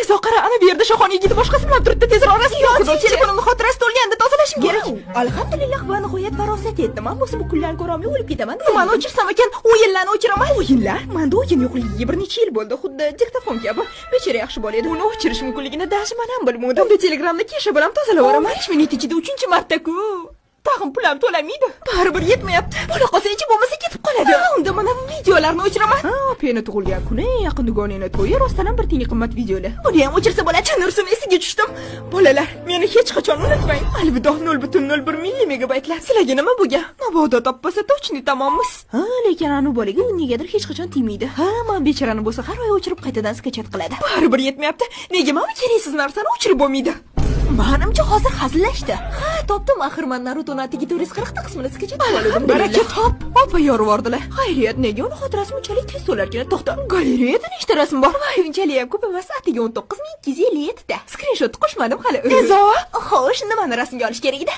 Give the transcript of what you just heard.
Mirzo qara, ana bu yerda shoxon yigiti boshqasi bilan turibdi. Tezroq rasmga yo'q. Telefonimni xotirasi to'lganda tozalashim kerak. Alhamdulillah va nihoyat farosat etdim. Men bo'lsa bu kunlarni ko'rolmay o'lib ketaman. Nimani o'chirsam ekan, o'yinlarni o'chiraman. O'yinlar? Menda o'yin yo'qligiga bir necha yil bo'ldi, xuddi diktofon kabi. Bechara yaxshi bola edi. Uni o'chirish mumkinligini dasman ham bilmadim. Unda Telegramda Kesha bilan tozalab boraman. 5 minut ichida 3-marta-ku. Tag'in pulam to'lamaydi. Baribir yetmayapti. Puli qolsa hech bo'lmasa ketib qoladi. Unda mana bu videolarni o'chiraman. Openi tug'ilgan kuni, yaqin dugonani to'yi, rostdan ham bir tiyinli qimmat videolar. Buni ham o'chirsa bo'ladi. Nursin esiga tushdim. Bolalar, meni hech qachon unutmang. Alvido 0.01 millimegabaytlar. Sizlarga nima bo'lgan? Mabodo topmasa to'chni tamommiz. Lekin anu bolaga u negadir hech qachon tegmaydi. Men bechorani bo'lsa har oy o'chirib qaytadan skachat qiladi. Baribir yetmayapti. Nega mana keraksiz narsani o'chirib bo'lmaydi? Menimcha hozir hazillashdi. Topdim axir men Naruto natigi 440 ta qismini skachat qildim. Baraka top. Opa yorvordilar. Xayriyat, nega uni xotirasi unchalik tez to'larkan? To'xta. Galereyada nechta rasm bor? Voy, unchalik ham ko'p emas. Atiga 19257 ta. Skrinshot qo'shmadim hali. Xo'sh, nimani rasmga olish kerak edi?